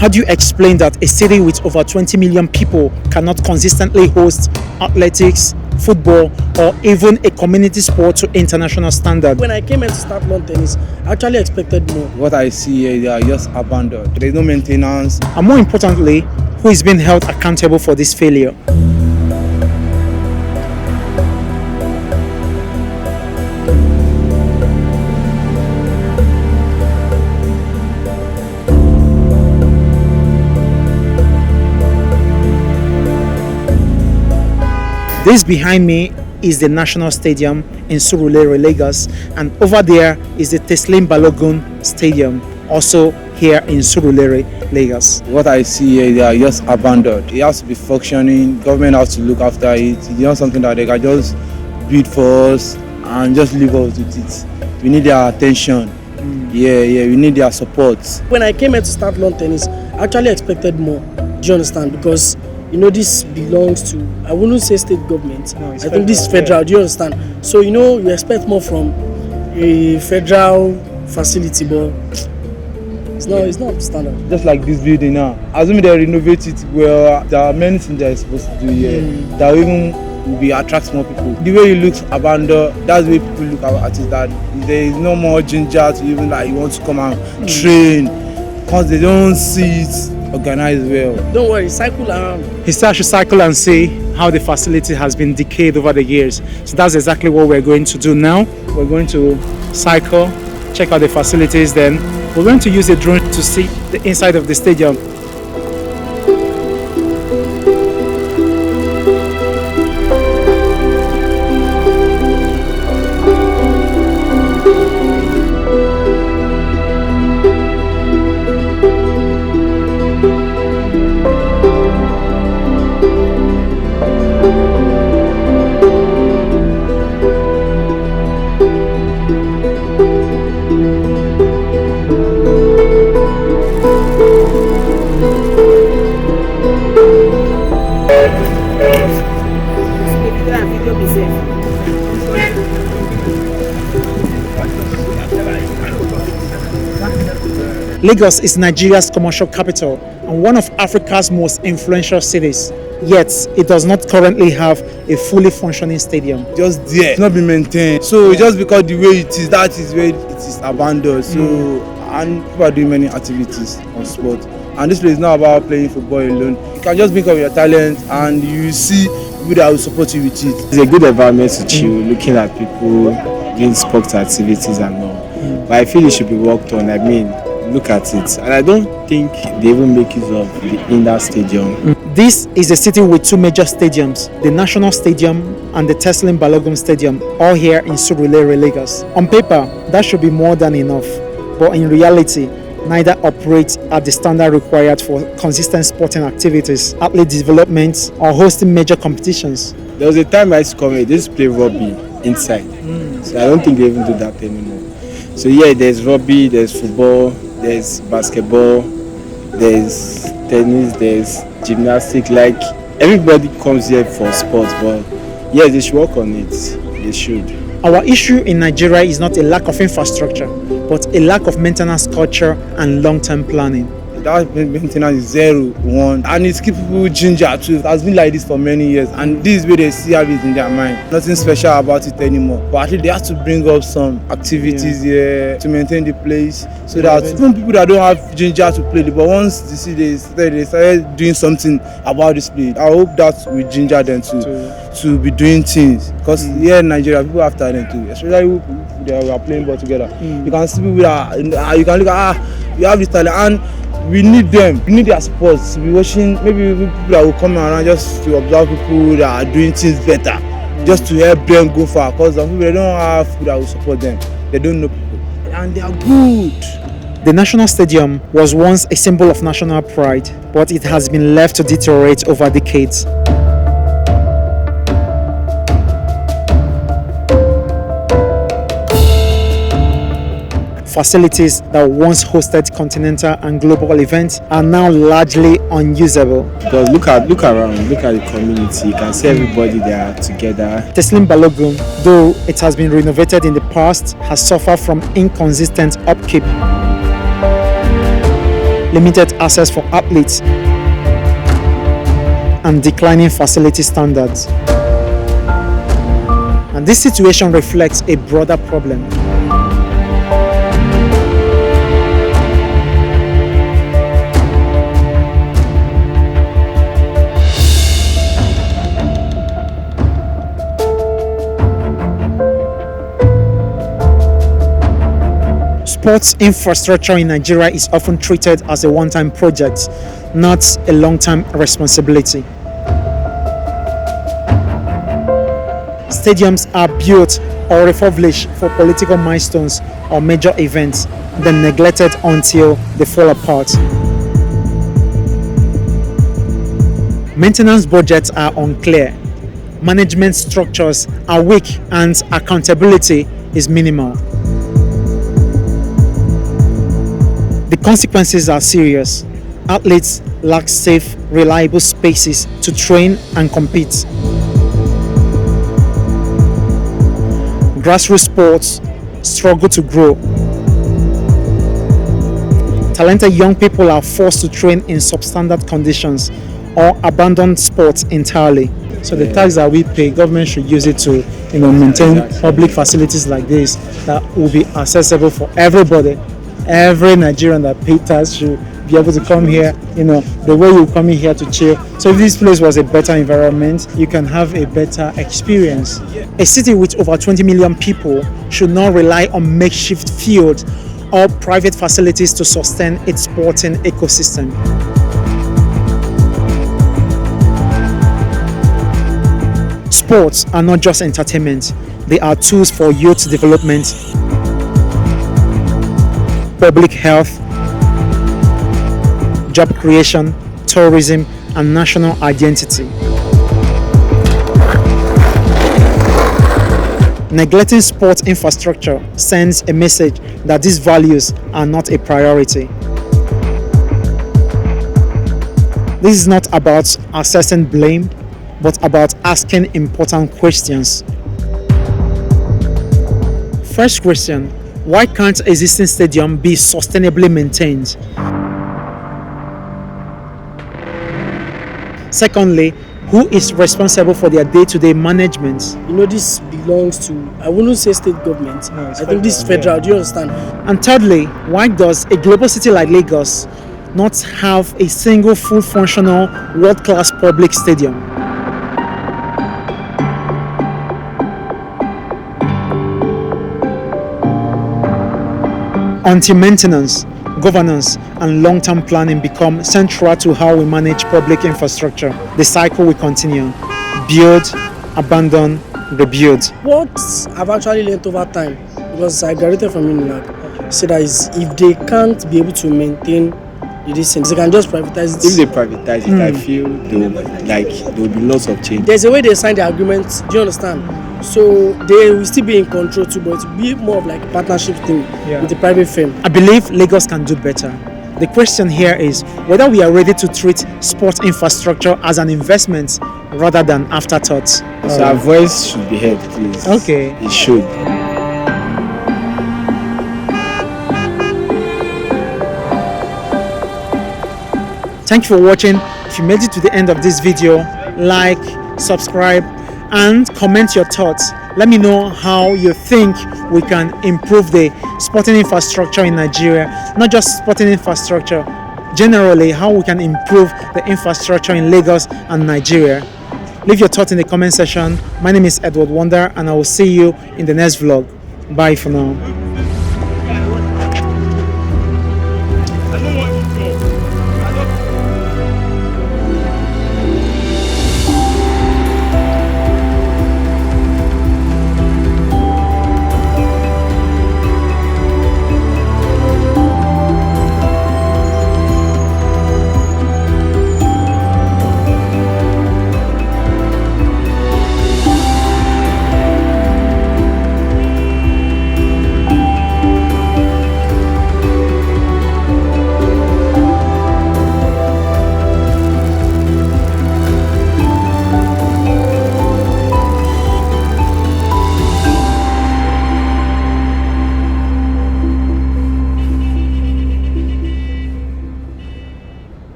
How do you explain that a city with over 20 million people cannot consistently host athletics, football, or even a community sport to international standard? When I came here to start lawn tennis, I actually expected more. What I see here, they are just abandoned. There is no maintenance. And more importantly, who is being held accountable for this failure? This behind me is the National Stadium in Surulere, Lagos, and over there is the Teslim Balogun Stadium, also here in Surulere, Lagos. What I see here, they are just abandoned. It has to be functioning. Government has to look after it. It's not something that they can just build for us and just leave us with it. We need their attention. We need their support. When I came here to start lawn tennis, I actually expected more. Do you understand? Because this belongs to, I wouldn't say state government. No, I think this is federal. Yeah. Do you understand? So you expect more from a federal facility, but it's not standard. Just like this building now, assuming they renovate it, well, there are many things they're supposed to do here that even will be attract more people. The way it looks abandoned, that's the way people look at it. That there is no more ginger to even like you want to come and train, because they don't see it organized well. Don't worry, cycle around. He said I should cycle and see how the facility has been decayed over the years. So that's exactly what we're going to do now. We're going to cycle, check out the facilities, then we're going to use a drone to see the inside of the stadium. Lagos is Nigeria's commercial capital and one of Africa's most influential cities. Yet, it does not currently have a fully functioning stadium. Just there, it's not been maintained. So just because the way it is, that is where it is abandoned. So and people are doing many activities on sport. And this place is not about playing football alone. You can just think of your talent and you see people that will support you with it. It's a good environment to chill, looking at people doing sports activities and all. But I feel it should be worked on. Look at it, and I don't think they even make use of the indoor stadium. This is a city with two major stadiums, the National Stadium and the Teslim Balogun Stadium, all here in Surulere, Lagos. On paper, that should be more than enough, but in reality, neither operate at the standard required for consistent sporting activities, athlete development, or hosting major competitions. There was a time I used to come here, they used to play rugby inside, so I don't think they even do that anymore. So there's rugby, there's football, there's basketball, there's tennis, there's gymnastics. Like everybody comes here for sports, but they should work on it. They should. Our issue in Nigeria is not a lack of infrastructure, but a lack of maintenance culture and long-term planning. That maintenance is 0, 1, and it's keep people ginger too. It has been like this for many years, and this is where they still have it in their mind. Nothing special about it anymore. But at least they have to bring up some activities here to maintain the place, so that even people that don't have ginger to play, but once they see they started doing something about this place, I hope that will ginger them to be doing things. Because here in Nigeria, people have talent too, especially people that are playing ball together. You can see people that you can look at, you have this talent, and we need them. We need their support. To be watching, maybe people that will come around just to observe people that are doing things better, just to help them go far. Because some people, they don't have people that will support them. They don't know people, and they are good. The National Stadium was once a symbol of national pride, but it has been left to deteriorate over decades. Facilities that once hosted continental and global events are now largely unusable. Because look around, look at the community, you can see everybody there together. Teslim Balogun, though it has been renovated in the past, has suffered from inconsistent upkeep. limited access for athletes, and declining facility standards. And this situation reflects a broader problem. Sports infrastructure in Nigeria is often treated as a one-time project, not a long-term responsibility. Stadiums are built or refurbished for political milestones or major events, then neglected until they fall apart. Maintenance budgets are unclear, management structures are weak, and accountability is minimal. The consequences are serious. Athletes lack safe, reliable spaces to train and compete. Grassroots sports struggle to grow. Talented young people are forced to train in substandard conditions or abandon sports entirely. So the tax that we pay, government should use it to maintain public facilities like this that will be accessible for everybody. Every Nigerian that pays tax should be able to come here, the way you come in here to chill. So if this place was a better environment, you can have a better experience. A city with over 20 million people should not rely on makeshift fields or private facilities to sustain its sporting ecosystem. Sports are not just entertainment, they are tools for youth development, public health, job creation, tourism, and national identity. Neglecting sports infrastructure sends a message that these values are not a priority. This is not about assessing blame, but about asking important questions. First question: why can't existing stadium be sustainably maintained? Secondly, who is responsible for their day-to-day management? This belongs to, I wouldn't say state government. I think this is federal. Do you understand? And thirdly, why does a global city like Lagos not have a single full functional world-class public stadium? Until maintenance, governance, and long-term planning become central to how we manage public infrastructure, the cycle will continue. Build, abandon, rebuild. What I've actually learned over time, because I graduated from UNILAG, said that is if they can't be able to maintain the distance, they can just privatize it. If they privatize it, I feel there will be lots of change. There's a way they sign the agreement, do you understand? So they will still be in control too, but it will be more of like a partnership thing with the private firm. I believe Lagos can do better. The question here is whether we are ready to treat sports infrastructure as an investment rather than afterthought. So our voice should be heard, please. Okay. It should. Thank you for watching. If you made it to the end of this video, like, subscribe, and comment your thoughts. Let me know how you think we can improve the sporting infrastructure in Nigeria. Not just sporting infrastructure, generally how we can improve the infrastructure in Lagos and Nigeria. Leave your thoughts in the comment section. My name is Edward Wonder, and I will see you in the next vlog. Bye for now.